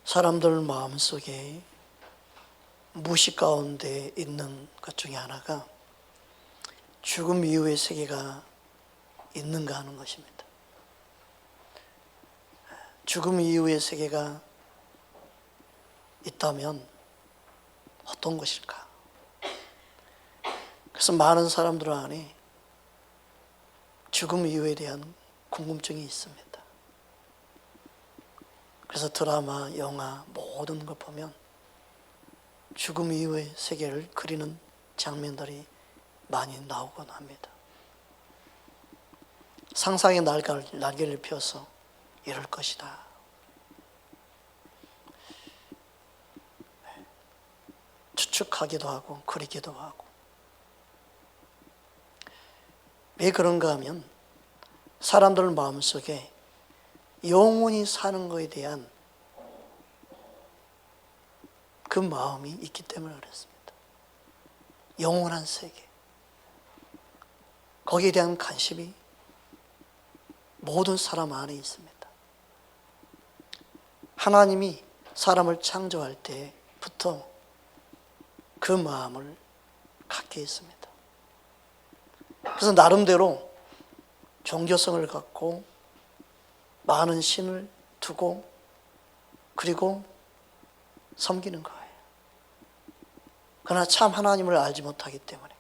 사람들 마음속에 무시 가운데 있는 것 중에 하나가 죽음 이후의 세계가 있는가 하는 것입니다. 죽음 이후의 세계가 있다면 어떤 것일까? 그래서 많은 사람들 안에 죽음 이후에 대한 궁금증이 있습니다. 그래서 드라마, 영화 모든 걸 보면 죽음 이후의 세계를 그리는 장면들이 많이 나오곤 합니다. 상상의 날개를 펴서 이럴 것이다. 추측하기도 하고 그리기도 하고. 왜 그런가 하면 사람들 마음속에 영원히 사는 것에 대한 그 마음이 있기 때문에 그렇습니다. 영원한 세계. 거기에 대한 관심이 모든 사람 안에 있습니다. 하나님이 사람을 창조할 때부터 그 마음을 갖게 했습니다. 그래서 나름대로 종교성을 갖고 많은 신을 두고 그리고 섬기는 거예요. 그러나 참 하나님을 알지 못하기 때문에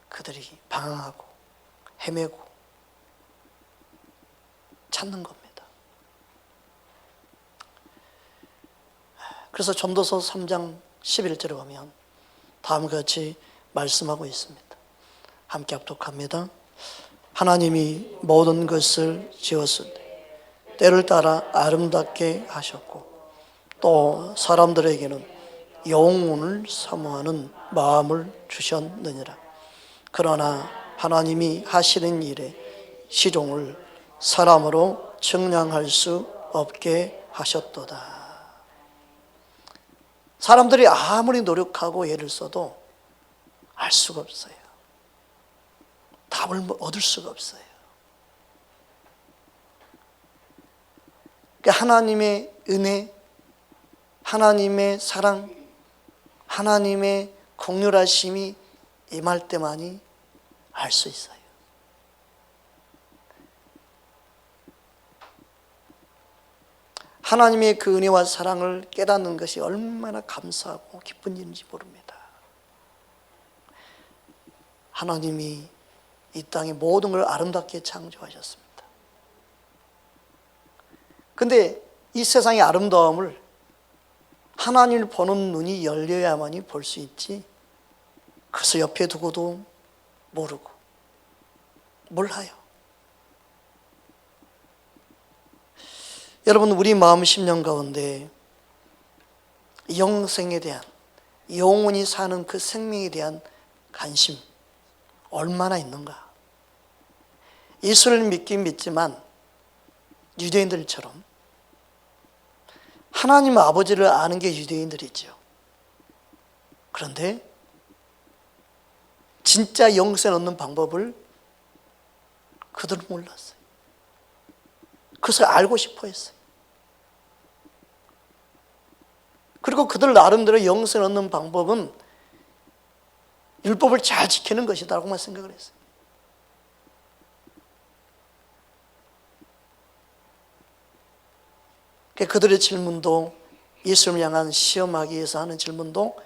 그들이 방황하고 헤매고 찾는 겁니다. 그래서 전도서 3장 11절에 보면 다음과 같이 말씀하고 있습니다. 함께 합독합니다. 하나님이 모든 것을 지었을 때 때를 따라 아름답게 하셨고 또 사람들에게는 영혼을 사모하는 마음을 주셨느니라. 그러나 하나님이 하시는 일에 시종을 사람으로 측량할 수 없게 하셨도다. 사람들이 아무리 노력하고 애를 써도 알 수가 없어요. 답을 얻을 수가 없어요. 하나님의 은혜, 하나님의 사랑, 하나님의 긍휼하심이 임할 때만이 알 수 있어요. 하나님의 그 은혜와 사랑을 깨닫는 것이 얼마나 감사하고 기쁜 일인지 모릅니다. 하나님이 이 땅의 모든 걸 아름답게 창조하셨습니다. 근데 이 세상의 아름다움을 하나님을 보는 눈이 열려야만이 볼 수 있지, 그래서 옆에 두고도 모르고 몰라요. 여러분, 우리 마음 심령 가운데 영생에 대한, 영원히 사는 그 생명에 대한 관심 얼마나 있는가? 예수를 믿긴 믿지만 유대인들처럼 하나님 아버지를 아는 게 유대인들이죠. 그런데 진짜 영생 얻는 방법을 그들은 몰랐어요. 그것을 알고 싶어 했어요. 그리고 그들 나름대로 영생 얻는 방법은 율법을 잘 지키는 것이다라고만 생각을 했어요. 그들의 질문도, 예수를 향한 시험하기 위해서 하는 질문도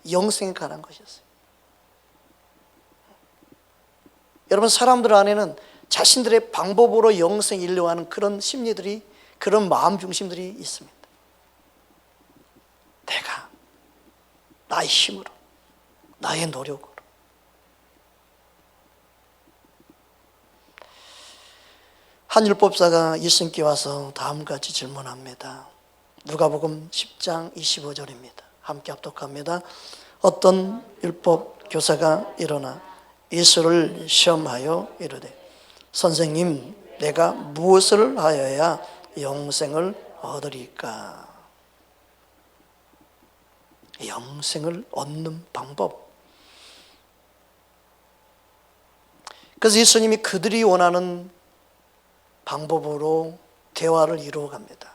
영생에 관한 것이었어요. 여러분, 사람들 안에는 자신들의 방법으로 영생에 이르려고 하는 그런 심리들이, 그런 마음 중심들이 있습니다. 내가 나의 힘으로, 나의 노력으로. 한 율법사가 예수님께 와서 다음과 같이 질문합니다. 누가복음 10장 25절입니다. 함께 합독합니다. 어떤 율법 교사가 일어나 예수를 시험하여 이르되, 선생님, 내가 무엇을 하여야 영생을 얻으리까? 영생을 얻는 방법. 그래서 예수님이 그들이 원하는 방법으로 대화를 이루어 갑니다.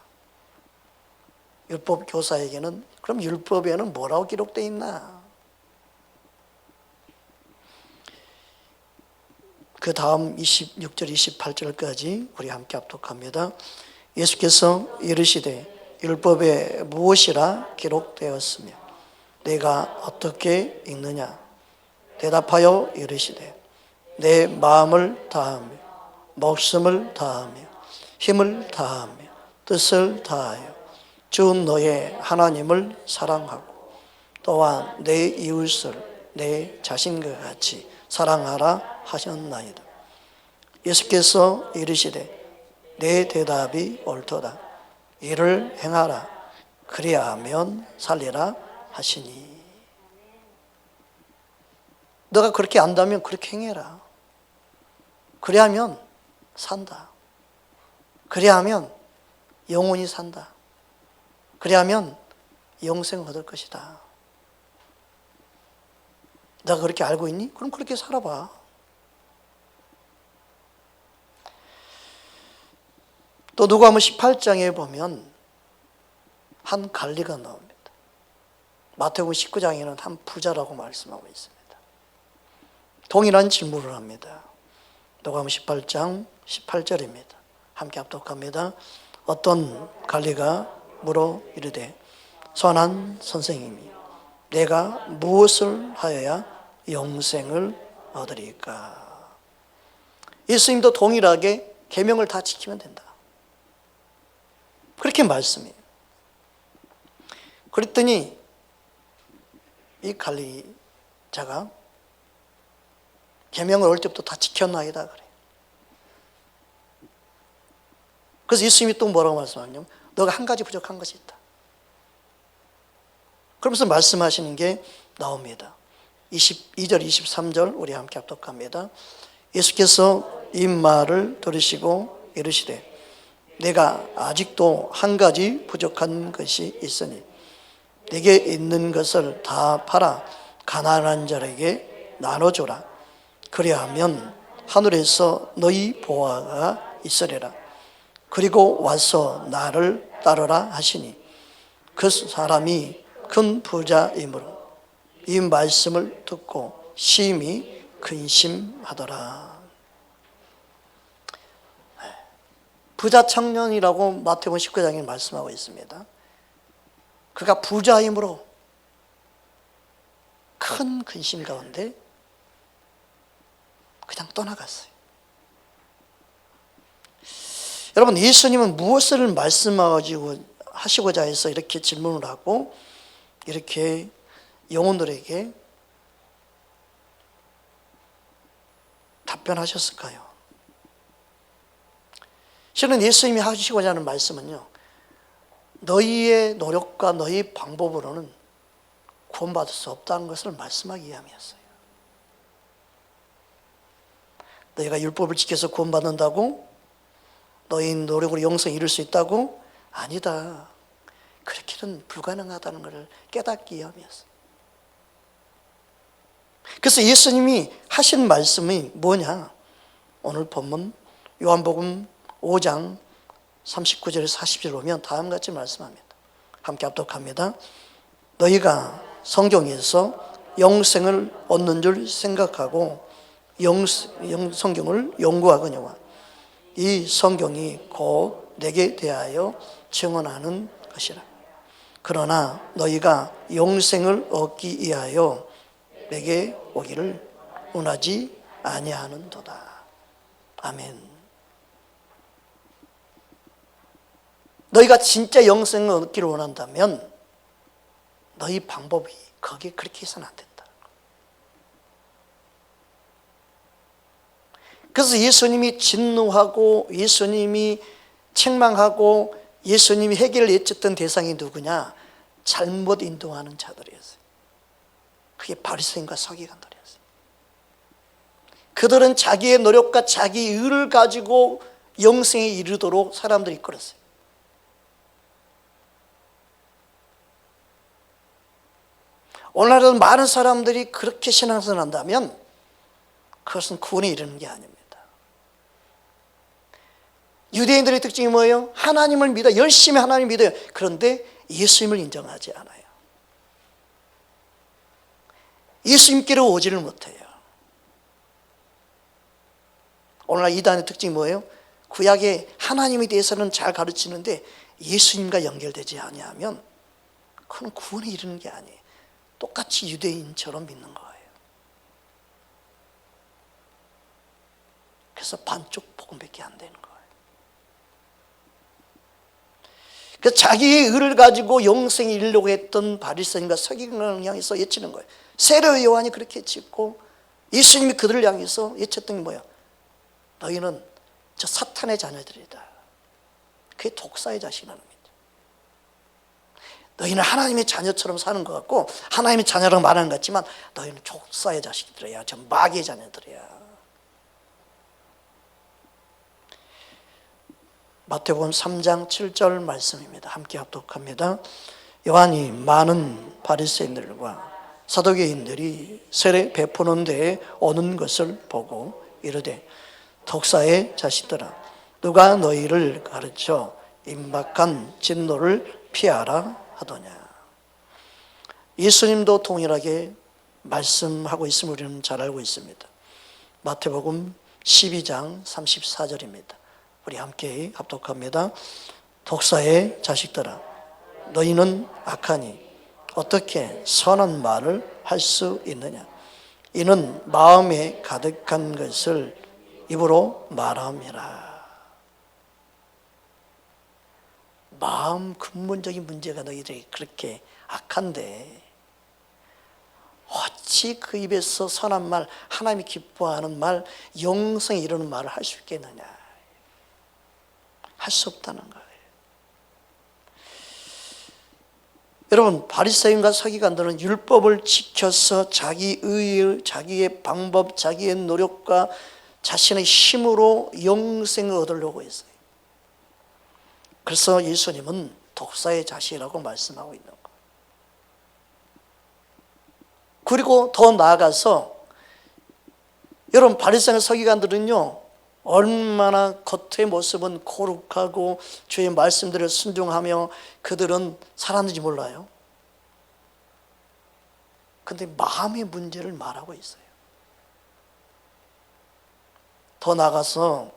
율법 교사에게는 그럼 율법에는 뭐라고 기록되어 있나? 그 다음 26절 28절까지 우리 함께 합독합니다. 예수께서 이르시되 율법에 무엇이라 기록되었으며 내가 어떻게 읽느냐? 대답하여 이르시되 내 마음을 다하며 목숨을 다하며 힘을 다하며 뜻을 다하여 주 너의 하나님을 사랑하고 또한 내 이웃을 내 자신과 같이 사랑하라 하셨나이다. 예수께서 이르시되 내 대답이 옳도다. 이를 행하라. 그리하면 살리라 하시니. 너가 그렇게 안다면 그렇게 행해라. 그리하면 산다. 그리하면 영원히 산다. 그리하면 영생을 얻을 것이다. 너가 그렇게 알고 있니? 그럼 그렇게 살아봐. 또 누가복음 18장에 보면 한 관리가 나옵니다. 마태복음 19장에는 한 부자라고 말씀하고 있습니다. 동일한 질문을 합니다. 누가복음 18장 18절입니다. 함께 합독합니다. 어떤 관리가 물어 이르되 선한 선생님이 내가 무엇을 하여야 영생을 얻으리까? 예수님도 동일하게 계명을 다 지키면 된다. 그렇게 말씀해요. 그랬더니 이 관리자가 계명을 어릴 때부터 다 지켰나이다 그래요. 그래서 예수님이 또 뭐라고 말씀하냐면 너가 한 가지 부족한 것이 있다. 그러면서 말씀하시는 게 나옵니다. 22절 23절 우리 함께 합독합니다. 예수께서 이 말을 들으시고 이르시되 내가 아직도 한 가지 부족한 것이 있으니 네게 있는 것을 다 팔아 가난한 자에게 나눠주라. 그리하면 하늘에서 너희 보화가 있으리라. 그리고 와서 나를 따르라 하시니 그 사람이 큰 부자이므로 이 말씀을 듣고 심히 근심하더라. 부자 청년이라고 마태복음 19장에 말씀하고 있습니다. 그가 부자이므로 큰 근심 가운데 그냥 떠나갔어요. 여러분, 예수님은 무엇을 말씀하시고자 해서 이렇게 질문을 하고 이렇게 영혼들에게 답변하셨을까요? 실은 예수님이 하시고자 하는 말씀은요, 너희의 노력과 너희 방법으로는 구원받을 수 없다는 것을 말씀하기 위함이었어요. 너희가 율법을 지켜서 구원받는다고? 너희 노력으로 영생 이룰 수 있다고? 아니다. 그렇게는 불가능하다는 것을 깨닫기 위함이었어요. 그래서 예수님이 하신 말씀이 뭐냐? 오늘 본문 요한복음 5장 39절에서 40절 보면 다음과 같이 말씀합니다. 함께 합독합니다. 너희가 성경에서 영생을 얻는 줄 생각하고 성경을 연구하거니와 이 성경이 곧 내게 대하여 증언하는 것이라. 그러나 너희가 영생을 얻기 위하여 내게 오기를 원하지 아니하는도다. 아멘. 너희가 진짜 영생을 얻기를 원한다면 너희 방법이 거기에 그렇게 해서는 안 된다. 그래서 예수님이 진노하고 예수님이 책망하고 예수님이 해결을 외쳤던 대상이 누구냐? 잘못 인도하는 자들이었어요. 그게 바리새인과 서기관들이었어요. 그들은 자기의 노력과 자기 의를 가지고 영생에 이르도록 사람들이 이끌었어요. 오늘날은 많은 사람들이 그렇게 신앙생활을 한다면 그것은 구원에 이르는 게 아닙니다. 유대인들의 특징이 뭐예요? 하나님을 믿어, 열심히 하나님을 믿어요. 그런데 예수님을 인정하지 않아요. 예수님께로 오지를 못해요. 오늘날 이단의 특징이 뭐예요? 구약의 하나님에 대해서는 잘 가르치는데 예수님과 연결되지 아니하면 그건 구원에 이르는 게 아니에요. 똑같이 유대인처럼 믿는 거예요. 그래서 반쪽 복음밖에 안 되는 거예요. 그래서 자기의 의를 가지고 영생에 이르려고 했던 바리새인과 서기관을 향해서 예치는 거예요. 세례 요한이 그렇게 예치고 예수님이 그들을 향해서 예쳤던 게 뭐야? 너희는 저 사탄의 자녀들이다. 그게 독사의 자식이라는 겁니다. 너희는 하나님의 자녀처럼 사는 것 같고 하나님의 자녀라고 말하는 것 같지만 너희는 독사의 자식들이야. 저 마귀의 자녀들이야. 마태복음 3장 7절 말씀입니다. 함께 합독합니다. 요한이 많은 바리새인들과 사두개인들이 세례 베푸는 데에 오는 것을 보고 이르되 독사의 자식들아 누가 너희를 가르쳐 임박한 진노를 피하라 하더냐. 예수님도 동일하게 말씀하고 있음을 우리는 잘 알고 있습니다. 마태복음 12장 34절입니다. 우리 함께 합독합니다. 독사의 자식들아 너희는 악하니 어떻게 선한 말을 할 수 있느냐. 이는 마음에 가득한 것을 입으로 말함이라. 마음 근본적인 문제가 너희들이 그렇게 악한데 어찌 그 입에서 선한 말, 하나님이 기뻐하는 말, 영생에 이르는 말을 할 수 있겠느냐. 할 수 없다는 거예요. 여러분, 바리새인과 서기관들은 율법을 지켜서 자기의 방법, 자기의 노력과 자신의 힘으로 영생을 얻으려고 했어요. 그래서 예수님은 독사의 자식이라고 말씀하고 있는 거예요. 그리고 더 나아가서 여러분, 바리새인과 서기관들은요 얼마나 겉의 모습은 거룩하고 주의 말씀들을 순종하며 그들은 살았는지 몰라요. 그런데 마음의 문제를 말하고 있어요. 더 나아가서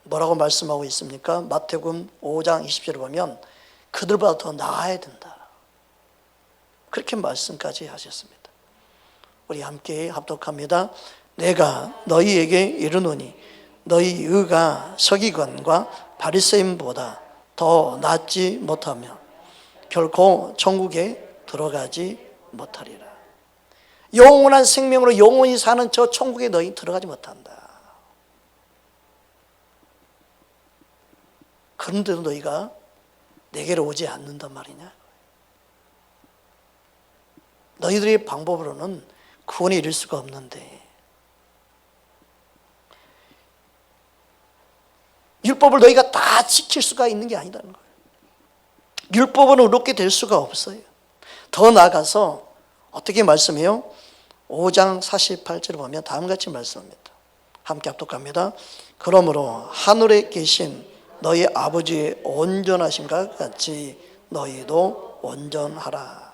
뭐라고 말씀하고 있습니까? 마태복음 5장 20절을 보면 그들보다 더 나아야 된다. 그렇게 말씀까지 하셨습니다. 우리 함께 합독합니다. 내가 너희에게 이르노니 너희 의가 서기관과 바리새인보다 더 낫지 못하며 결코 천국에 들어가지 못하리라. 영원한 생명으로 영원히 사는 저 천국에 너희 들어가지 못한다. 그런데도 너희가 내게로 오지 않는단 말이냐. 너희들의 방법으로는 구원에 이를 수가 없는데 율법을 너희가 다 지킬 수가 있는 게 아니라는 거예요. 율법은 의롭게 될 수가 없어요. 더 나아가서 어떻게 말씀해요? 5장 48절을 보면 다음같이 말씀합니다. 함께 합독합니다. 그러므로 하늘에 계신 너희 아버지의 온전하심과 같이 너희도 온전하라.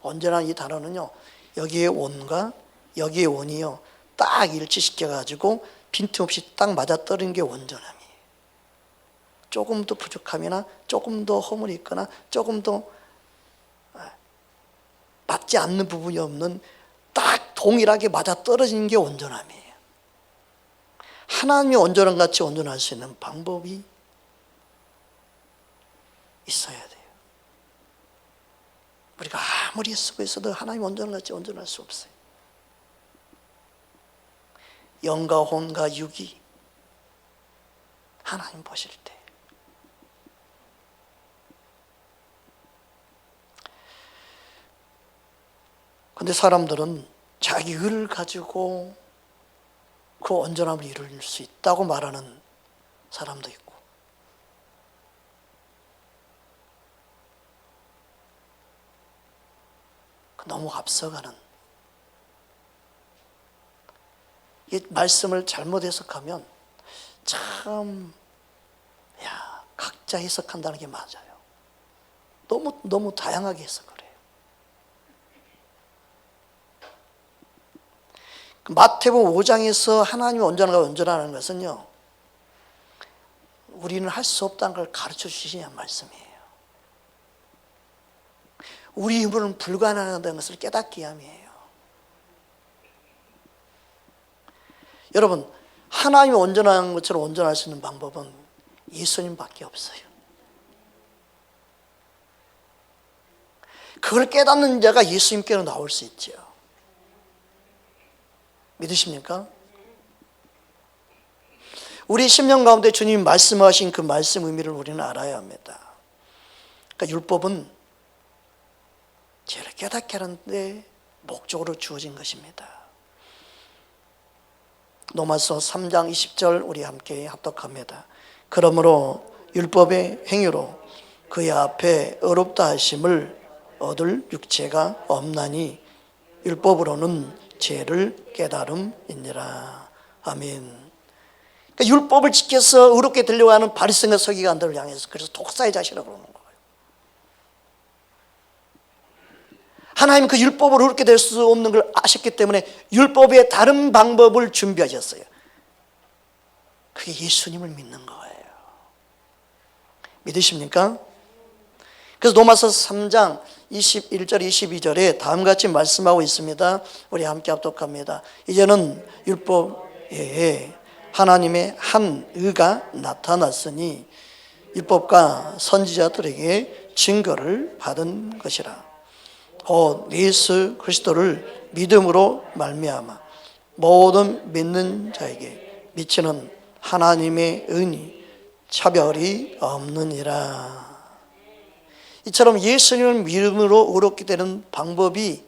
온전한 이 단어는요 여기에 온과 여기에 온이요 딱 일치시켜가지고 빈틈없이 딱 맞아떨어진 게 온전함이에요. 조금 더 부족함이나 조금 더 허물이 있거나 조금 더 맞지 않는 부분이 없는 딱 동일하게 맞아떨어진 게 온전함이에요. 하나님이 온전한 같이 온전할 수 있는 방법이 있어야 돼요. 우리가 아무리 쓰고 있어도 하나님 온전한 같이 온전할 수 없어요. 영과 혼과 육이 하나님 보실 때 근데 사람들은 자기 의를 가지고 그 온전함을 이룰 수 있다고 말하는 사람도 있고 너무 앞서가는 이 말씀을 잘못 해석하면 참 각자 해석한다는 게 맞아요. 너무 다양하게 해서 그래요. 마태복음 5장에서 하나님이 온전하고 온전하는 것은요, 우리는 할 수 없다는 걸 가르쳐 주시는 말씀이에요. 우리 힘으로는 불가능하다는 것을 깨닫기 위함이에요. 여러분, 하나님이 온전한 것처럼 온전할 수 있는 방법은 예수님밖에 없어요. 그걸 깨닫는 자가 예수님께로 나올 수 있죠. 믿으십니까? 우리 심령 가운데 주님이 말씀하신 그 말씀 의미를 우리는 알아야 합니다. 그러니까 율법은 죄를 깨닫게 하는데 목적으로 주어진 것입니다. 로마서 3장 20절 우리 함께 합독합니다. 그러므로 율법의 행위로 그의 앞에 의롭다 하심을 얻을 육체가 없나니 율법으로는 죄를 깨달음이니라. 아멘. 그러니까 율법을 지켜서 의롭게 되려고 하는 바리새인과 서기관들을 향해서 그래서 독사의 자식이라고 그러는 거예요. 하나님 그 율법으로 의롭게 될 수 없는 걸 아셨기 때문에 율법의 다른 방법을 준비하셨어요. 그게 예수님을 믿는 거예요. 믿으십니까? 그래서 로마서 3장 21절 22절에 다음같이 말씀하고 있습니다. 우리 함께 합독합니다. 이제는 율법에 하나님의 한 의가 나타났으니 율법과 선지자들에게 증거를 받은 것이라. 곧 예수 그리스도를 믿음으로 말미암아 모든 믿는 자에게 미치는 하나님의 은이 차별이 없느니라. 이처럼 예수님을 믿음으로 의롭게 되는 방법이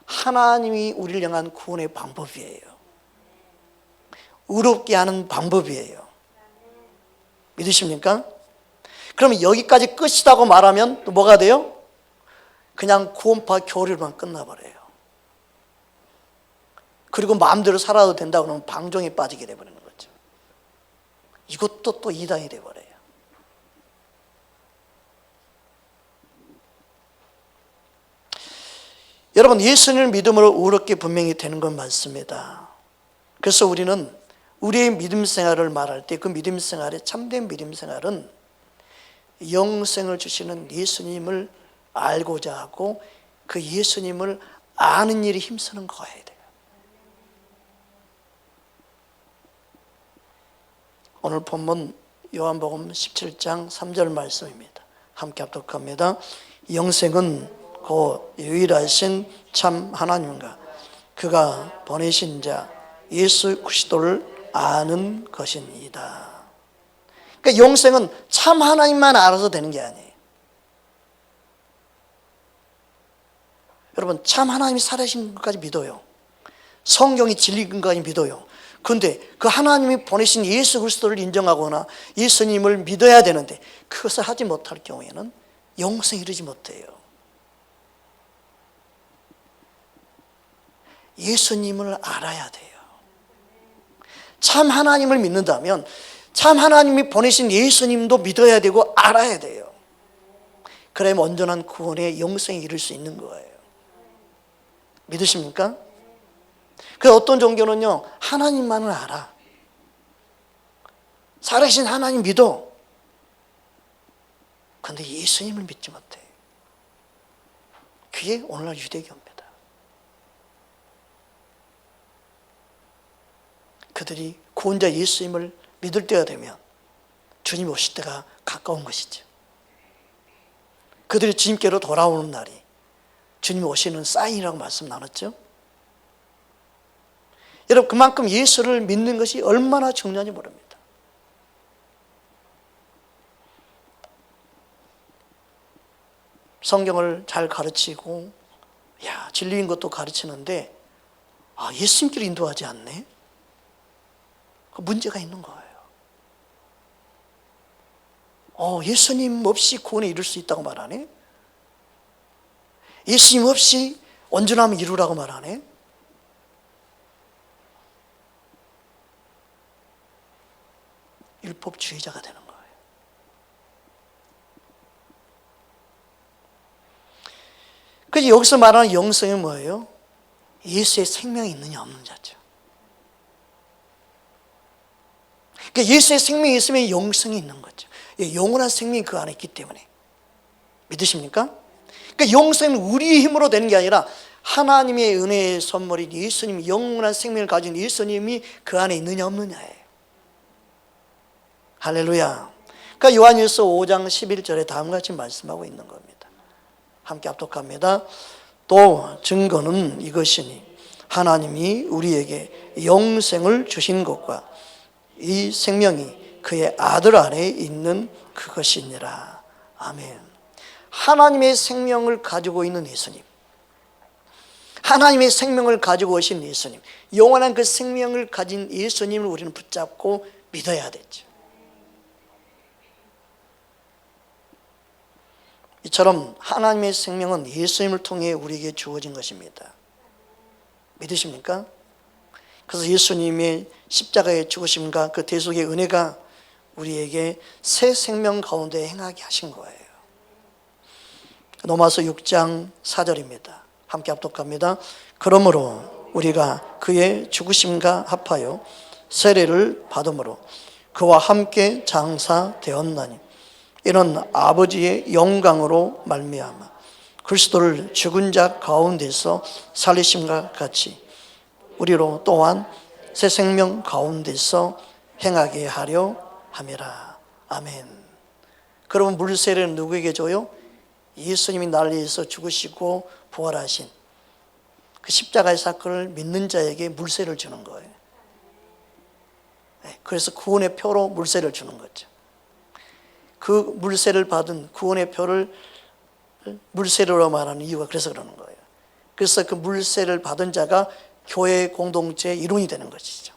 하나님이 우리를 향한 구원의 방법이에요. 의롭게 하는 방법이에요. 믿으십니까? 그러면 여기까지 끝이라고 말하면 또 뭐가 돼요? 그냥 구원파 교리로만 끝나버려요. 그리고 마음대로 살아도 된다고 하면 방종에 빠지게 돼버리는 거죠. 이것도 또 이단이 돼버려요. 여러분, 예수님을 믿음으로 의롭게 분명히 되는 건 맞습니다. 그래서 우리는 우리의 믿음 생활을 말할 때 그 믿음 생활의 참된 믿음 생활은 영생을 주시는 예수님을 알고자 하고 그 예수님을 아는 일에 힘쓰는 거여야 돼요. 오늘 본문 요한복음 17장 3절 말씀입니다. 함께 합독합니다. 영생은 곧 유일하신 참 하나님과 그가 보내신 자 예수 그리스도를 아는 것입니다. 그러니까 영생은 참 하나님만 알아서 되는 게 아니에요. 여러분, 참 하나님이 살아계신 것까지 믿어요. 성경이 진리인 것까지 믿어요. 그런데 그 하나님이 보내신 예수 그리스도를 인정하거나 예수님을 믿어야 되는데 그것을 하지 못할 경우에는 영생에 이르지 못해요. 예수님을 알아야 돼요. 참 하나님을 믿는다면 참 하나님이 보내신 예수님도 믿어야 되고 알아야 돼요. 그래야 온전한 구원의 영생에 이를 수 있는 거예요. 믿으십니까? 그 어떤 종교는요, 하나님만을 알아. 살아계신 하나님 믿어. 그런데 예수님을 믿지 못해. 그게 오늘날 유대교입니다. 그들이 구원자 예수님을 믿을 때가 되면 주님 오실 때가 가까운 것이죠. 그들이 주님께로 돌아오는 날이 주님 오시는 사인이라고 말씀 나눴죠. 여러분, 그만큼 예수를 믿는 것이 얼마나 중요한지 모릅니다. 성경을 잘 가르치고 진리인 것도 가르치는데 예수님께로 인도하지 않네? 문제가 있는 거예요. 예수님 없이 구원에 이룰 수 있다고 말하네? 예수님 없이 온전함을 이루라고 말하네? 율법주의자가 되는 거예요. 그래서 여기서 말하는 영성이 뭐예요? 예수의 생명이 있느냐 없는 자죠. 그러니까 예수의 생명이 있으면 영성이 있는 거죠. 영원한 생명이 그 안에 있기 때문에. 믿으십니까? 그러니까 영성은 우리의 힘으로 되는 게 아니라 하나님의 은혜의 선물인 예수님, 영원한 생명을 가진 예수님이 그 안에 있느냐 없느냐예요. 할렐루야. 그러니까 요한일서 5장 11절에 다음과 같이 말씀하고 있는 겁니다. 함께 합독합니다. 또 증거는 이것이니 하나님이 우리에게 영생을 주신 것과 이 생명이 그의 아들 안에 있는 그것이니라. 아멘. 하나님의 생명을 가지고 있는 예수님, 하나님의 생명을 가지고 오신 예수님, 영원한 그 생명을 가진 예수님을 우리는 붙잡고 믿어야 되죠. 이처럼 하나님의 생명은 예수님을 통해 우리에게 주어진 것입니다. 믿으십니까? 그래서 예수님의 십자가의 죽으심과 그 대속의 은혜가 우리에게 새 생명 가운데 행하게 하신 거예요. 로마서 6장 4절입니다. 함께 합독합니다. 그러므로 우리가 그의 죽으심과 합하여 세례를 받음으로 그와 함께 장사되었나니 이는 아버지의 영광으로 말미암아 그리스도를 죽은 자 가운데서 살리심과 같이 우리로 또한 새 생명 가운데서 행하게 하려 함이라. 아멘. 그러면 물세례는 누구에게 줘요? 예수님이 나를 위해서 죽으시고 부활하신 그 십자가의 사건을 믿는 자에게 물세를 주는 거예요. 그래서 구원의 표로 물세를 주는 거죠. 그 물세를 받은 구원의 표를 물세례로 말하는 이유가 그래서 그러는 거예요. 그래서 그 물세를 받은 자가 교회 공동체의 일원이 되는 것이죠.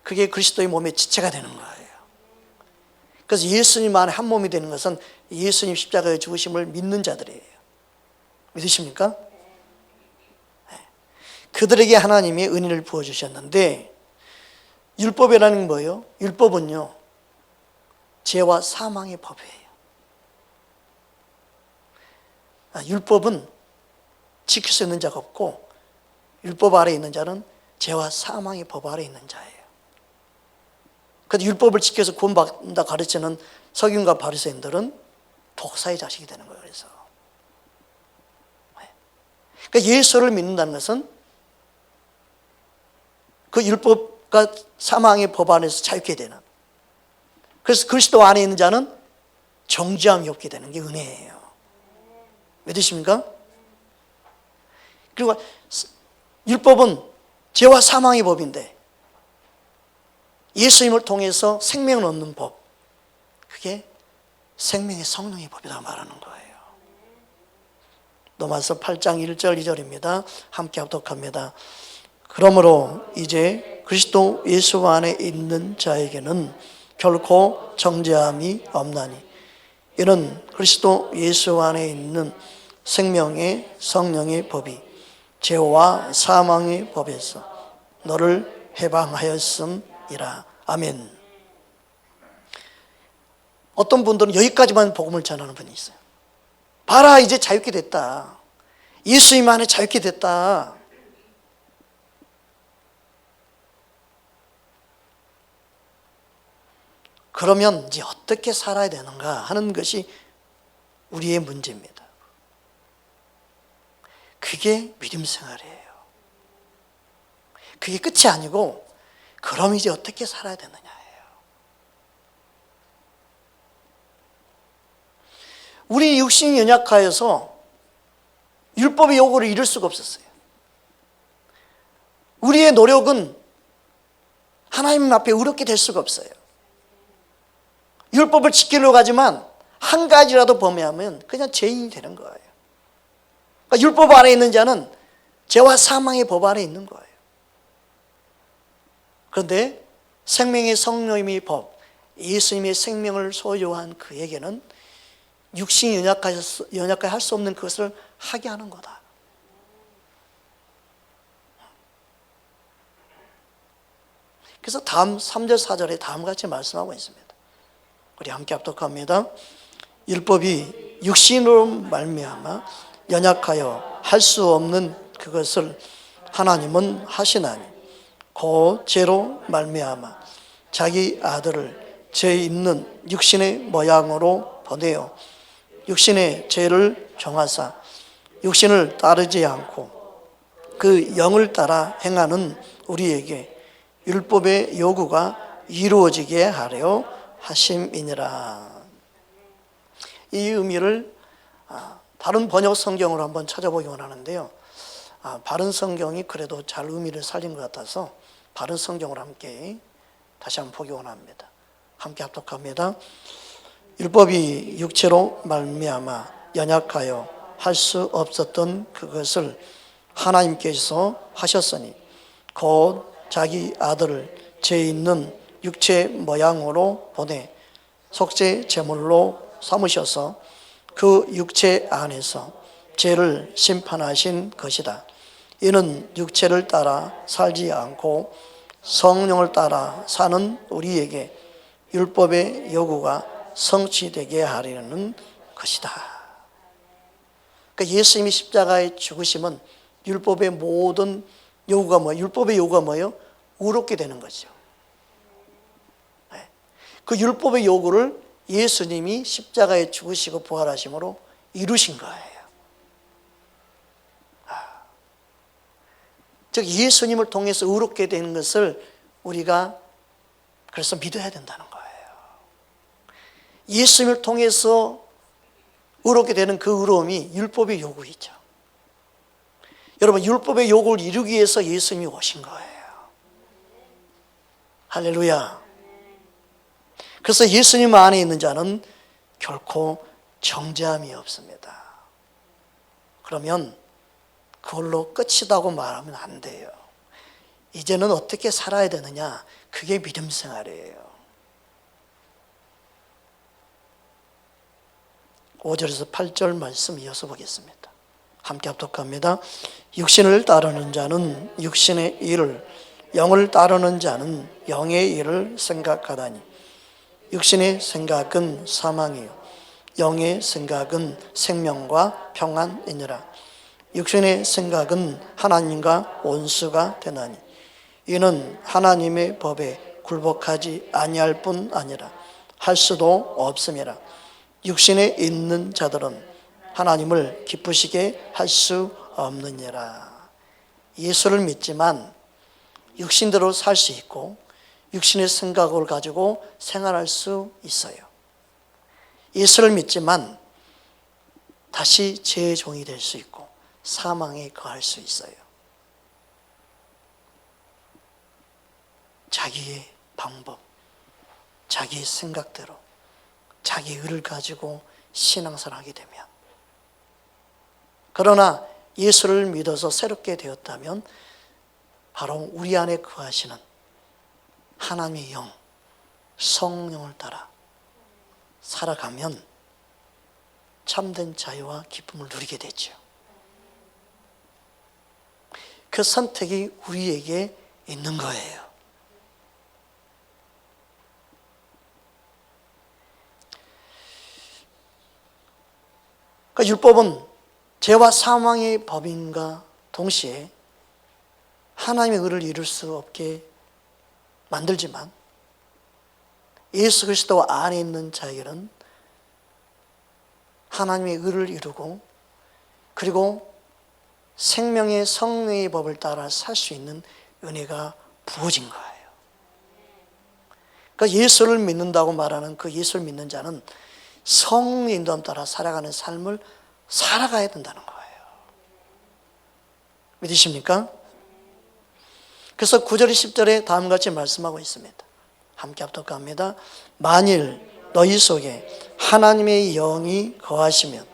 그게 그리스도의 몸의 지체가 되는 거예요. 그래서 예수님 안에 한 몸이 되는 것은 예수님 십자가의 죽으심을 믿는 자들이에요. 믿으십니까? 그들에게 하나님이 은혜를 부어주셨는데, 율법이라는 건 뭐예요? 율법은요, 죄와 사망의 법이에요. 율법은 지킬 수 있는 자가 없고, 율법 아래 있는 자는 죄와 사망의 법 아래 있는 자예요. 그런데 율법을 지켜서 구원받는다 가르치는 서기관과 바리새인들은 독사의 자식이 되는 거예요. 그래서 그러니까 예수를 믿는다는 것은 그 율법과 사망의 법 안에서 자유케 되는, 그래서 그리스도 안에 있는 자는 정죄함이 없게 되는 게 은혜예요. 믿으십니까? 그리고 율법은 죄와 사망의 법인데 예수님을 통해서 생명을 얻는 법, 그게 생명의 성령의 법이라고 말하는 거예요. 로마서 8장 1절 2절입니다. 함께 합독합니다. 그러므로 이제 그리스도 예수 안에 있는 자에게는 결코 정죄함이 없나니 이는 그리스도 예수 안에 있는 생명의 성령의 법이 죄와 사망의 법에서 너를 해방하였음이라. 아멘. 어떤 분들은 여기까지만 복음을 전하는 분이 있어요. 봐라, 이제 자유케 됐다. 예수님 안에 자유케 됐다. 그러면 이제 어떻게 살아야 되는가 하는 것이 우리의 문제입니다. 그게 믿음 생활이에요. 그게 끝이 아니고, 그럼 이제 어떻게 살아야 되느냐예요. 우리 육신이 연약하여서 율법의 요구를 이룰 수가 없었어요. 우리의 노력은 하나님 앞에 의롭게 될 수가 없어요. 율법을 지키려고 하지만 한 가지라도 범하면 그냥 죄인이 되는 거예요. 그러니까 율법 안에 있는 자는 죄와 사망의 법 안에 있는 거예요. 그런데 생명의 성령의 법, 예수님의 생명을 소유한 그에게는 육신이 연약하여 할 수 없는 그것을 하게 하는 거다. 그래서 다음 3절 4절에 다음과 같이 말씀하고 있습니다. 우리 함께 합독합니다. 율법이 육신으로 말미암아 연약하여 할 수 없는 그것을 하나님은 하시나니 곧 죄로 말미암아 자기 아들을 죄 있는 육신의 모양으로 보내어 육신의 죄를 정하사 육신을 따르지 않고 그 영을 따라 행하는 우리에게 율법의 요구가 이루어지게 하려 하심이니라. 이 의미를 다른 번역 성경으로 한번 찾아보기 원하는데요. 바른 성경이 그래도 잘 의미를 살린 것 같아서 바른 성경으로 함께 다시 한번 보기 원합니다. 함께 합독합니다. 율법이 육체로 말미암아 연약하여 할 수 없었던 그것을 하나님께서 하셨으니 곧 자기 아들을 죄 있는 육체 모양으로 보내 속죄 제물로 삼으셔서 그 육체 안에서 죄를 심판하신 것이다. 이는 육체를 따라 살지 않고 성령을 따라 사는 우리에게 율법의 요구가 성취되게 하려는 것이다. 그러니까 예수님이 십자가에 죽으심은 율법의 모든 요구가 뭐예요? 율법의 요구가 뭐예요? 의롭게 되는 거죠. 그 율법의 요구를 예수님이 십자가에 죽으시고 부활하심으로 이루신 거예요. 즉 예수님을 통해서 의롭게 되는 것을 우리가 그래서 믿어야 된다는 거예요. 예수님을 통해서 의롭게 되는 그 의로움이 율법의 요구이죠. 여러분, 율법의 요구를 이루기 위해서 예수님이 오신 거예요. 할렐루야. 그래서 예수님 안에 있는 자는 결코 정죄함이 없습니다. 그러면 그걸로 끝이라고 말하면 안 돼요. 이제는 어떻게 살아야 되느냐? 그게 믿음 생활이에요. 5절에서 8절 말씀 이어서 보겠습니다. 함께 합독합니다. 육신을 따르는 자는 육신의 일을, 영을 따르는 자는 영의 일을 생각하다니 육신의 생각은 사망이요 영의 생각은 생명과 평안이니라. 육신의 생각은 하나님과 원수가 되나니 이는 하나님의 법에 굴복하지 아니할 뿐 아니라 할 수도 없음이라. 육신에 있는 자들은 하나님을 기쁘시게 할 수 없느니라. 예수를 믿지만 육신대로 살 수 있고 육신의 생각을 가지고 생활할 수 있어요. 예수를 믿지만 다시 죄의 종이 될 수 있고 사망에 거할 수 있어요. 자기의 방법, 자기의 생각대로 자기 의를 가지고 신앙생활을 하게 되면, 그러나 예수를 믿어서 새롭게 되었다면 바로 우리 안에 거하시는 하나님의 영, 성령을 따라 살아가면 참된 자유와 기쁨을 누리게 되죠. 그 선택이 우리에게 있는 거예요. 그러니까 율법은 죄와 사망의 법인과 동시에 하나님의 의를 이룰 수 없게 만들지만 예수 그리스도 안에 있는 자에게는 하나님의 의를 이루고 그리고 생명의 성령의 법을 따라 살 수 있는 은혜가 부어진 거예요. 그러니까 예수를 믿는다고 말하는 그 예수를 믿는 자는 성령의 인도함 따라 살아가는 삶을 살아가야 된다는 거예요. 믿으십니까? 그래서 9절 10절에 다음과 같이 말씀하고 있습니다. 함께 합독합니다. 만일 너희 속에 하나님의 영이 거하시면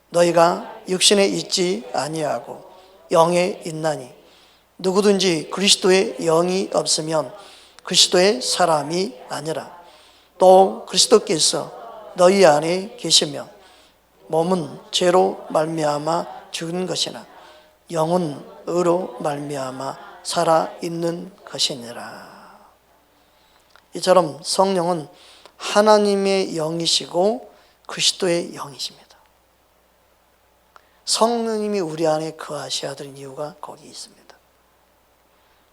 너희가 육신에 있지 아니하고 영에 있나니 누구든지 그리스도의 영이 없으면 그리스도의 사람이 아니라. 또 그리스도께서 너희 안에 계시면 몸은 죄로 말미암아 죽은 것이나 영은 의로 말미암아 살아있는 것이니라. 이처럼 성령은 하나님의 영이시고 그리스도의 영이십니다. 성령님이 우리 안에 거하셔야 되는 이유가 거기 있습니다.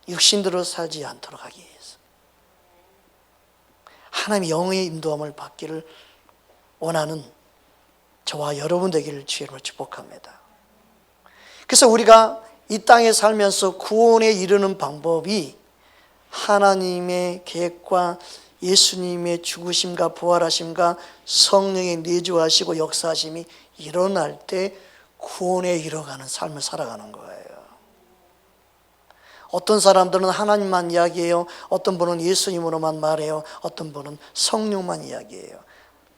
육신대로 살지 않도록 하기 위해서. 하나님의 영의 인도함을 받기를 원하는 저와 여러분 되기를 주님으로 축복합니다. 그래서 우리가 이 땅에 살면서 구원에 이르는 방법이 하나님의 계획과 예수님의 죽으심과 부활하심과 성령의 내주하시고 역사하심이 일어날 때 구원에 이뤄가는 삶을 살아가는 거예요. 어떤 사람들은 하나님만 이야기해요. 어떤 분은 예수님으로만 말해요. 어떤 분은 성령만 이야기해요.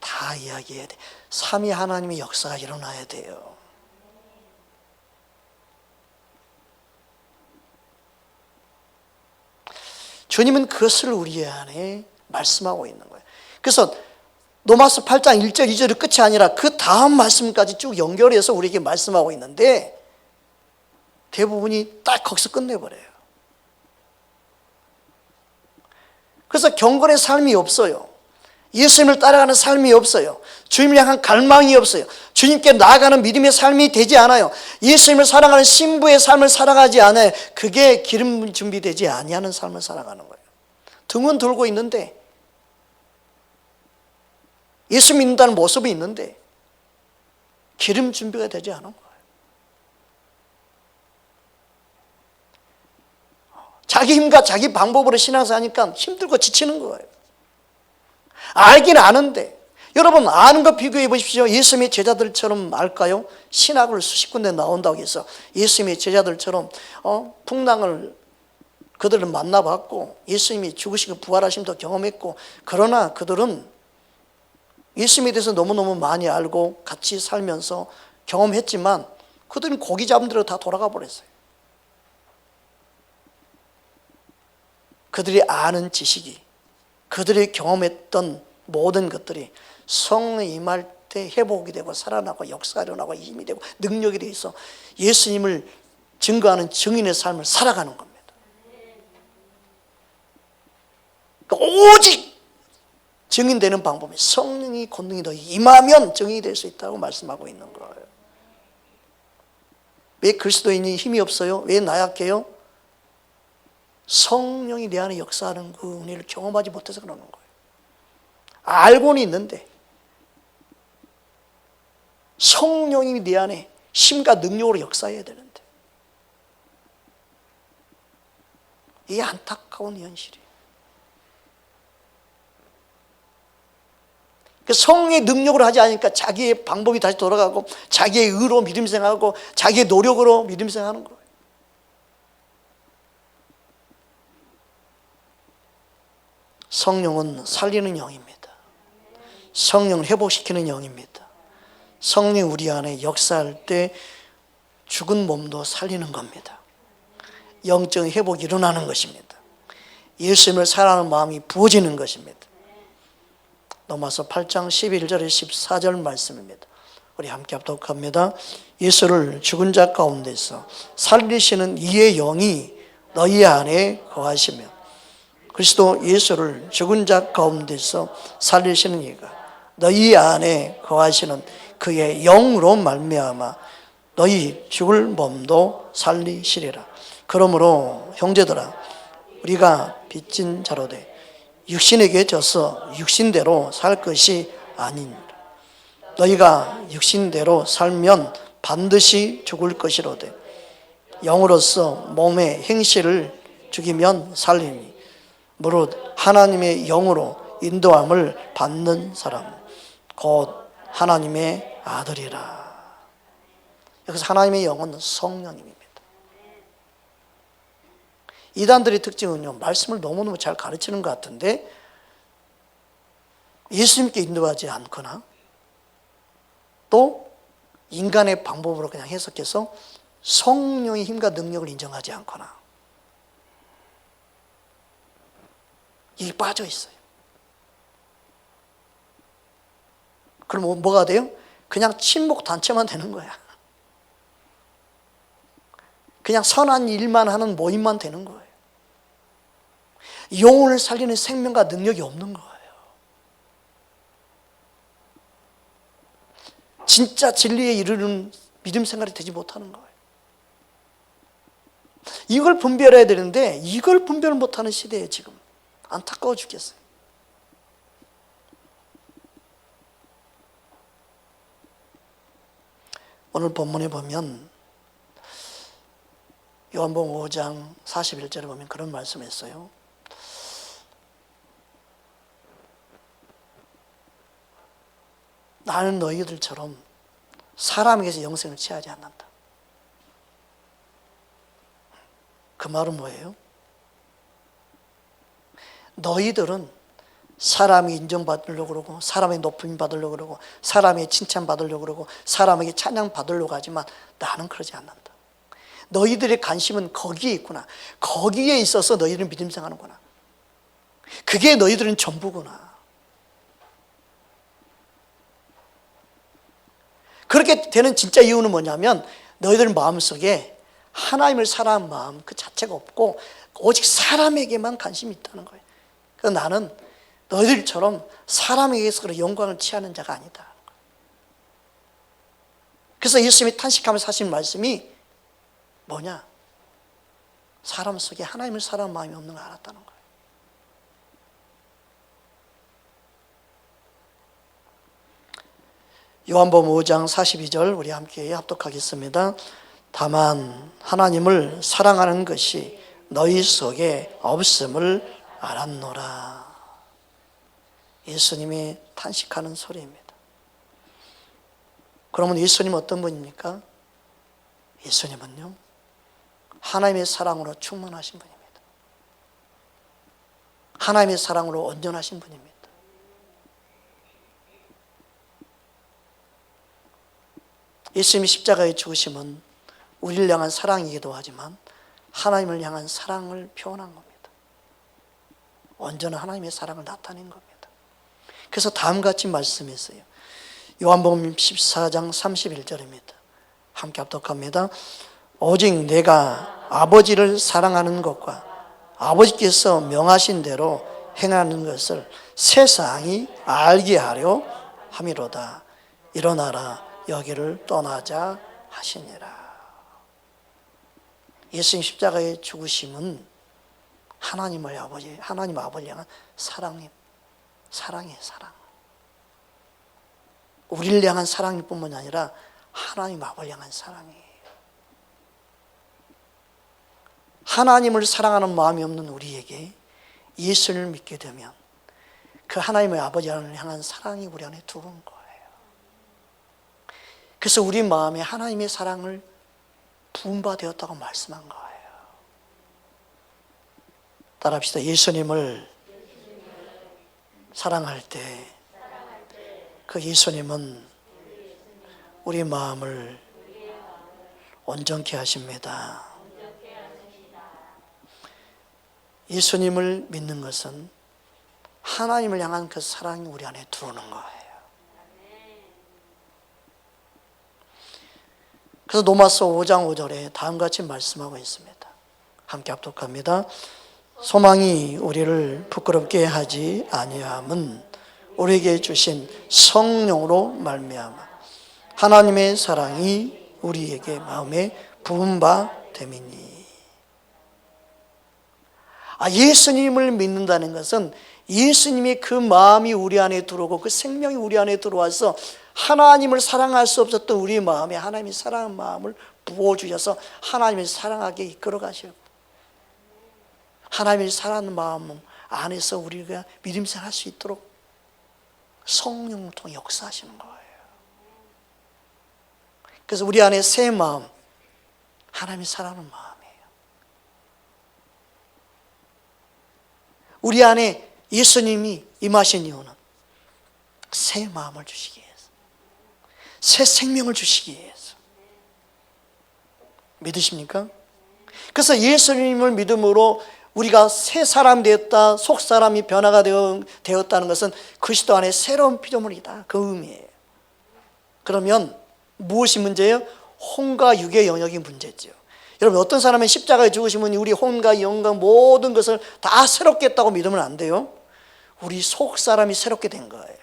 다 이야기해야 돼. 삼위 하나님의 역사가 일어나야 돼요. 주님은 그것을 우리 안에 말씀하고 있는 거예요. 그래서 로마서 8장 1절 2절이 끝이 아니라 그 다음 말씀까지 쭉 연결해서 우리에게 말씀하고 있는데 대부분이 딱 거기서 끝내버려요. 그래서 경건의 삶이 없어요. 예수님을 따라가는 삶이 없어요. 주님을 향한 갈망이 없어요. 주님께 나아가는 믿음의 삶이 되지 않아요. 예수님을 사랑하는 신부의 삶을 살아가지 않아요. 그게 기름 준비되지 아니하는 삶을 살아가는 거예요. 등은 돌고 있는데 예수 믿는다는 모습이 있는데 기름 준비가 되지 않은 거예요. 자기 힘과 자기 방법으로 신앙생활하니까 힘들고 지치는 거예요. 알긴 아는데 여러분 아는 거 비교해 보십시오. 예수님의 제자들처럼 알까요? 신학을 수십 군데 나온다고 해서 예수님의 제자들처럼 풍랑을 그들은 만나봤고 예수님이 죽으시고 부활하심도 경험했고 그러나 그들은 예수님에 대해서 너무너무 많이 알고 같이 살면서 경험했지만 그들은 고기 잡은 대로 다 돌아가 버렸어요. 그들이 아는 지식이 그들이 경험했던 모든 것들이 성령이 임할 때 회복이 되고 살아나고 역사가 일어나고 힘이 되고 능력이 되어서 예수님을 증거하는 증인의 삶을 살아가는 겁니다. 그러니까 오직 증인되는 방법이 성령이 권능이 더 임하면 증인이 될 수 있다고 말씀하고 있는 거예요. 왜 그리스도인이 힘이 없어요? 왜 나약해요? 성령이 내 안에 역사하는 그 은혜를 경험하지 못해서 그러는 거예요. 알고는 있는데 성령이 내 안에 힘과 능력으로 역사해야 되는데 이게 안타까운 현실이에요. 성령의 능력으로 하지 않으니까 자기의 방법이 다시 돌아가고 자기의 의로 믿음 생활하고 자기의 노력으로 믿음 생활하는 거예요. 성령은 살리는 영입니다. 성령을 회복시키는 영입니다. 성령이 우리 안에 역사할 때 죽은 몸도 살리는 겁니다. 영적인 회복이 일어나는 것입니다. 예수님을 사랑하는 마음이 부어지는 것입니다. 로마서 8장 11절에 14절 말씀입니다. 우리 함께 합독합니다. 예수를 죽은 자 가운데서 살리시는 이의 영이 너희 안에 거하시며 그리스도 예수를 죽은 자 가운데서 살리시는 이가 너희 안에 거하시는 그의 영으로 말미암아 너희 죽을 몸도 살리시리라. 그러므로 형제들아 우리가 빚진 자로 돼 육신에게 져서 육신대로 살 것이 아니니라. 너희가 육신대로 살면 반드시 죽을 것이로되 영으로서 몸의 행실을 죽이면 살리니 무릇 하나님의 영으로 인도함을 받는 사람 곧 하나님의 아들이라. 여기서 하나님의 영은 성령님입니다. 이단들의 특징은요, 말씀을 너무너무 잘 가르치는 것 같은데 예수님께 인도하지 않거나 또 인간의 방법으로 그냥 해석해서 성령의 힘과 능력을 인정하지 않거나 이게 빠져 있어요. 그럼 뭐가 돼요? 그냥 친목 단체만 되는 거야. 그냥 선한 일만 하는 모임만 되는 거예요. 영혼을 살리는 생명과 능력이 없는 거예요. 진짜 진리에 이르는 믿음 생활이 되지 못하는 거예요. 이걸 분별해야 되는데 이걸 분별 못하는 시대에 지금 안타까워 죽겠어요. 오늘 본문에 보면 요한복음 5장 41절에 보면 그런 말씀을 했어요. 나는 너희들처럼 사람에게서 영생을 취하지 않는다. 그 말은 뭐예요? 너희들은 사람이 인정받으려고 그러고 사람의 높임 받으려고 그러고 사람의 칭찬 받으려고 그러고 사람에게 찬양 받으려고 하지만 나는 그러지 않는다. 너희들의 관심은 거기에 있구나. 거기에 있어서 너희들은 믿음 생활하는구나. 그게 너희들은 전부구나. 그렇게 되는 진짜 이유는 뭐냐면 너희들 마음속에 하나님을 사랑하는 마음 그 자체가 없고 오직 사람에게만 관심이 있다는 거예요. 그래서 나는 너희들처럼 사람에게서 그런 영광을 취하는 자가 아니다. 그래서 예수님이 탄식하면서 하신 말씀이 뭐냐? 사람 속에 하나님을 사랑하는 마음이 없는 걸 알았다는 거예요. 요한복음 5장 42절 우리 함께 합독하겠습니다. 다만 하나님을 사랑하는 것이 너희 속에 없음을 알았노라. 예수님이 탄식하는 소리입니다. 그러면 예수님은 어떤 분입니까? 예수님은요, 하나님의 사랑으로 충만하신 분입니다. 하나님의 사랑으로 온전하신 분입니다. 예수님이 십자가의 죽으심은 우리를 향한 사랑이기도 하지만 하나님을 향한 사랑을 표현한 겁니다. 온전한 하나님의 사랑을 나타낸 겁니다. 그래서 다음같이 말씀했어요. 요한복음 14장 31절입니다. 함께 합독합니다. 오직 내가 아버지를 사랑하는 것과 아버지께서 명하신 대로 행하는 것을 세상이 알게 하려 함이로다. 일어나라 여기를 떠나자 하시니라. 예수님 십자가의 죽으심은 하나님 아버지를 향한 사랑이에요. 사랑. 우리를 향한 사랑일 뿐만 아니라 하나님 아버지를 향한 사랑이에요. 하나님을 사랑하는 마음이 없는 우리에게 예수를 믿게 되면 그 하나님의 아버지를 향한 사랑이 우리 안에 들어온 거예요. 그래서 우리 마음에 하나님의 사랑을 부음바 되었다고 말씀한 거예요. 따라합시다. 예수님을 사랑할 때 그 예수님은 우리 마음을 온전케 하십니다. 예수님을 믿는 것은 하나님을 향한 그 사랑이 우리 안에 들어오는 거예요. 그래서 로마서 5장 5절에 다음같이 말씀하고 있습니다. 함께 합독합니다. 소망이 우리를 부끄럽게 하지 아니함은 우리에게 주신 성령으로 말미암아 하나님의 사랑이 우리에게 마음에 부은 바 됨이니. 예수님을 믿는다는 것은 예수님의 그 마음이 우리 안에 들어오고 그 생명이 우리 안에 들어와서 하나님을 사랑할 수 없었던 우리 마음에 하나님이 사랑하는 마음을 부어주셔서 하나님을 사랑하게 이끌어 가시고 하나님을 사랑하는 마음 안에서 우리가 믿음생활 할 수 있도록 성령을 통해 역사하시는 거예요. 그래서 우리 안에 새 마음, 하나님이 사랑하는 마음이에요. 우리 안에 예수님이 임하신 이유는 새 마음을 주시기 위해서, 새 생명을 주시기 위해서. 믿으십니까? 그래서 예수님을 믿음으로 우리가 새 사람 되었다, 속 사람이 변화가 되었다는 것은 그리스도 안에 새로운 피조물이다, 그 의미예요. 그러면 무엇이 문제예요? 혼과 육의 영역이 문제죠. 여러분, 어떤 사람은 십자가에 죽으시면 우리 혼과 영과 모든 것을 다 새롭게 했다고 믿으면 안 돼요. 우리 속 사람이 새롭게 된 거예요.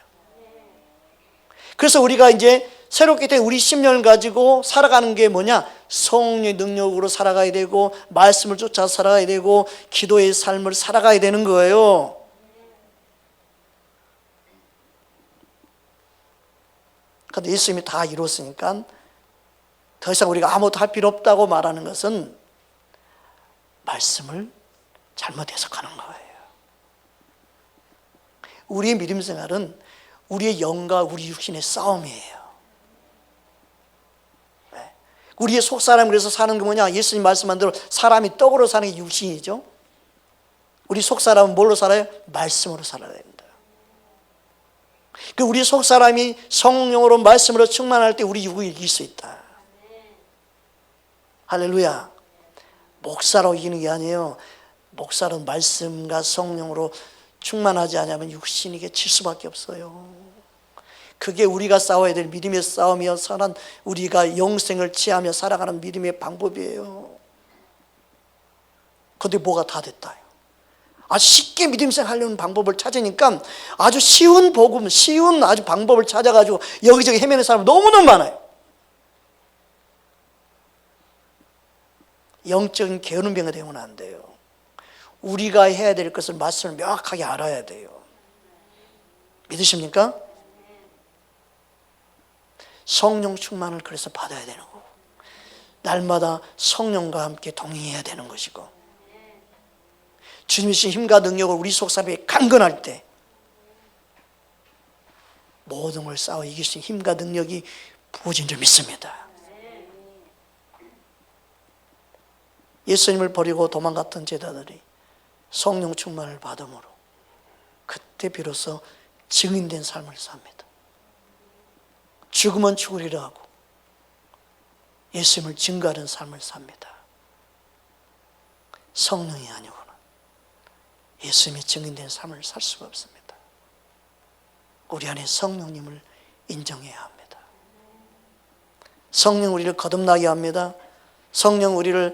그래서 우리가 이제 새롭게 된 우리 심령을 가지고 살아가는 게 뭐냐? 성령의 능력으로 살아가야 되고 말씀을 쫓아 살아가야 되고 기도의 삶을 살아가야 되는 거예요. 그런데 예수님이 다 이뤘으니까 더 이상 우리가 아무것도 할 필요 없다고 말하는 것은 말씀을 잘못 해석하는 거예요. 우리의 믿음 생활은 우리의 영과 우리 육신의 싸움이에요. 우리의 속사람 그래서 사는 게 뭐냐? 예수님 말씀한 대로 사람이 떡으로 사는 게 육신이죠. 우리 속사람은 뭘로 살아요? 말씀으로 살아야 됩니다. 그 우리 속사람이 성령으로 말씀으로 충만할 때 우리 육을 이길 수 있다. 할렐루야. 목사로 이기는 게 아니에요. 목사는 말씀과 성령으로 충만하지 않으면 육신에게 칠 수밖에 없어요. 그게 우리가 싸워야 될 믿음의 싸움이요, 선한 우리가 영생을 취하며 살아가는 믿음의 방법이에요. 그런데 뭐가 다 됐다. 아주 쉽게 믿음생 하려는 방법을 찾으니까 아주 쉬운 복음, 쉬운 아주 방법을 찾아가지고 여기저기 헤매는 사람 너무너무 많아요. 영적인 게으름병이 되면 안 돼요. 우리가 해야 될 것을 말씀을 명확하게 알아야 돼요. 믿으십니까? 성령 충만을 그래서 받아야 되는 거고 날마다 성령과 함께 동행해야 되는 것이고 주님의 힘과 능력을 우리 속사람이 강건할 때 모든 걸 싸워 이길 수 있는 힘과 능력이 부어진 줄 믿습니다. 예수님을 버리고 도망갔던 제자들이 성령 충만을 받음으로 그때 비로소 증인된 삶을 삽니다. 죽으면 죽으리라 하고 예수님을 증거하는 삶을 삽니다. 성령이 아니고는 예수님이 증인된 삶을 살 수가 없습니다. 우리 안에 성령님을 인정해야 합니다. 성령 우리를 거듭나게 합니다. 성령 우리를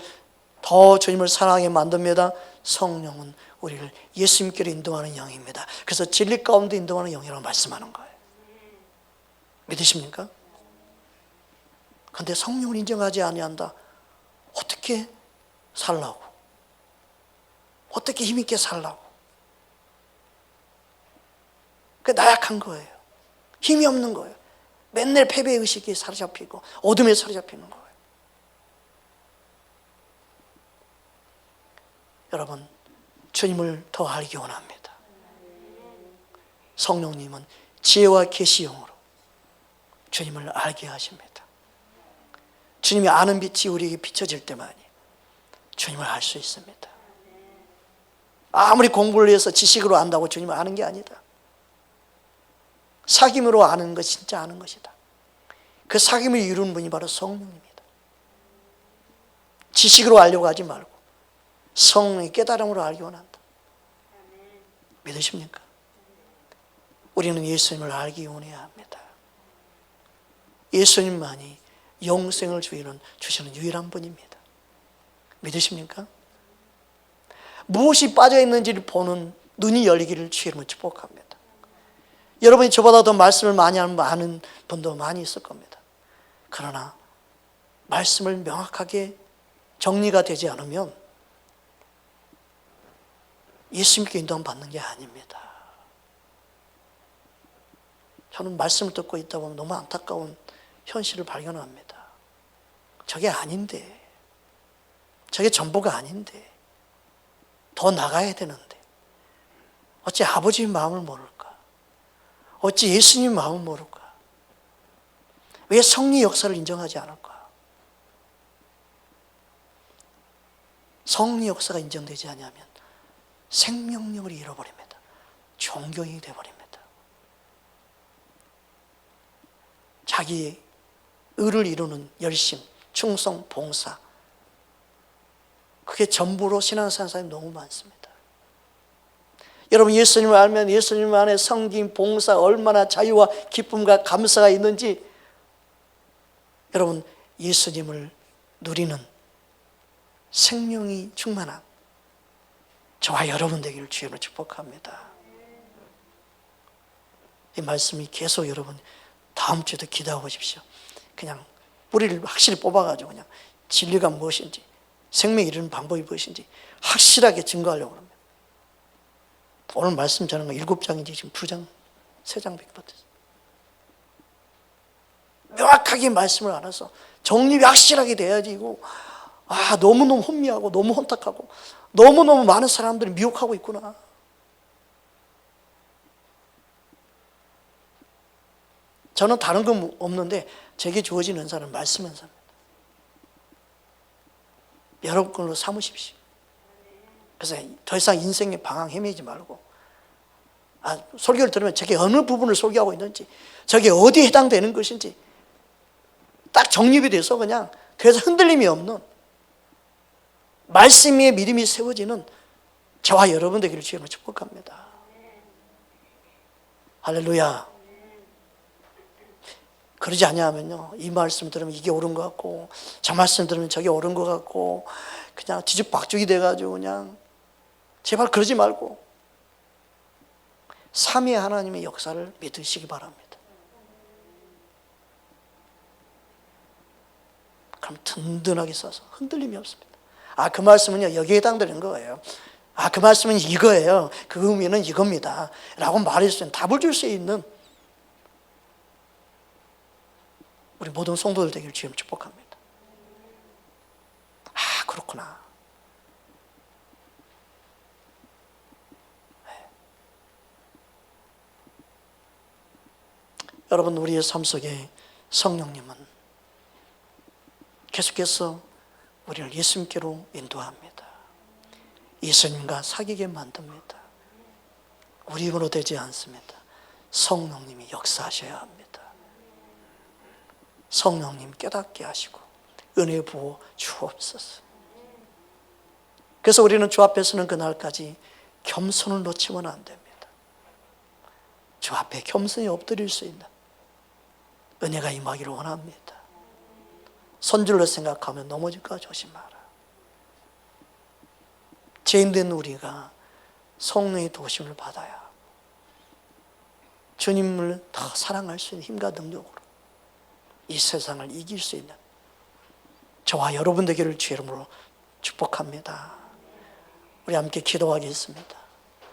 더 주님을 사랑하게 만듭니다. 성령은 우리를 예수님께로 인도하는 영입니다. 그래서 진리 가운데 인도하는 영이라고 말씀하는 거예요. 믿으십니까? 그런데 성령을 인정하지 아니한다. 어떻게 살라고? 어떻게 힘있게 살라고? 그게 나약한 거예요. 힘이 없는 거예요. 맨날 패배의식에 사로잡히고 어둠에 사로잡히는 거예요. 여러분, 주님을 더 알기 원합니다. 성령님은 지혜와 계시형으로 주님을 알게 하십니다. 주님이 아는 빛이 우리에게 비춰질 때만이 주님을 알 수 있습니다. 아무리 공부를 해서 지식으로 안다고 주님을 아는 게 아니다. 사귐으로 아는 것이 진짜 아는 것이다. 그 사귐을 이루는 분이 바로 성령입니다. 지식으로 알려고 하지 말고 성령의 깨달음으로 알기 원한다. 믿으십니까? 우리는 예수님을 알기 원해야 합니다. 예수님만이 영생을 주시는 유일한 분입니다. 믿으십니까? 무엇이 빠져있는지를 보는 눈이 열리기를 주님을 축복합니다. 여러분이 저보다 더 말씀을 많이 아는 분도 많이 있을 겁니다. 그러나 말씀을 명확하게 정리가 되지 않으면 예수님께 인도함 받는 게 아닙니다. 저는 말씀을 듣고 있다 보면 너무 안타까운 현실을 발견합니다. 저게 아닌데, 저게 전부가 아닌데, 더 나가야 되는데, 어찌 아버지의 마음을 모를까? 어찌 예수님의 마음을 모를까? 왜 성리 역사를 인정하지 않을까? 성리 역사가 인정되지 않으면 생명력을 잃어버립니다. 존경이 되어버립니다. 자기의 의를 이루는 열심, 충성, 봉사, 그게 전부로 신앙생활 사람이 너무 많습니다. 여러분, 예수님을 알면 예수님 안에 섬김, 봉사, 얼마나 자유와 기쁨과 감사가 있는지, 여러분, 예수님을 누리는 생명이 충만한 저와 여러분 되기를 주님으로 축복합니다. 이 말씀이 계속 여러분 다음 주에도 기도해 보십시오. 그냥 뿌리를 확실히 뽑아가지고 그냥 진리가 무엇인지, 생명이 이루는 방법이 무엇인지 확실하게 증거하려고 합니다. 오늘 말씀 전한 거 7장인지 지금 2장, 3장밖에 못했어요. 명확하게 말씀을 알아서 정립이 확실하게 돼야지. 이거 너무너무 혼미하고 너무 혼탁하고 너무너무 많은 사람들이 미혹하고 있구나. 저는 다른 건 없는데 제게 주어진 은사는 말씀 은사입니다. 여러분 걸로 삼으십시오. 그래서 더 이상 인생의 방황 헤매지 말고 설교를 들으면 저게 어느 부분을 설교하고 있는지, 저게 어디에 해당되는 것인지 딱 정립이 돼서 그냥 그래서 흔들림이 없는 말씀 위에 믿음이 세워지는 저와 여러분 되기를 주님으로 축복합니다. 할렐루야. 그러지 아니하면요, 이 말씀 들으면 이게 옳은 것 같고 저 말씀 들으면 저게 옳은 것 같고 그냥 뒤죽박죽이 돼가지고 그냥, 제발 그러지 말고 삼위 하나님의 역사를 믿으시기 바랍니다. 그럼 든든하게 써서 흔들림이 없습니다. 그 말씀은요 여기에 해당되는 거예요. 그 말씀은 이거예요. 그 의미는 이겁니다 라고 말할 수 있는, 답을 줄 수 있는 우리 모든 성도들 되기를 주님 축복합니다. 그렇구나. 네. 여러분, 우리의 삶 속에 성령님은 계속해서 우리를 예수님께로 인도합니다. 예수님과 사귀게 만듭니다. 우리 힘으로 되지 않습니다. 성령님이 역사하셔야 합니다. 성령님 깨닫게 하시고 은혜 부어 주옵소서. 그래서 우리는 주 앞에 서는 그날까지 겸손을 놓치면 안 됩니다. 주 앞에 겸손히 엎드릴 수 있는 은혜가 임하기를 원합니다. 선줄로 생각하면 넘어질까 조심하라. 죄인된 우리가 성령의 도심을 받아야 주님을 더 사랑할 수 있는 힘과 능력으로 이 세상을 이길 수 있는 저와 여러분 되기를 주의 이름으로 축복합니다. 우리 함께 기도하겠습니다.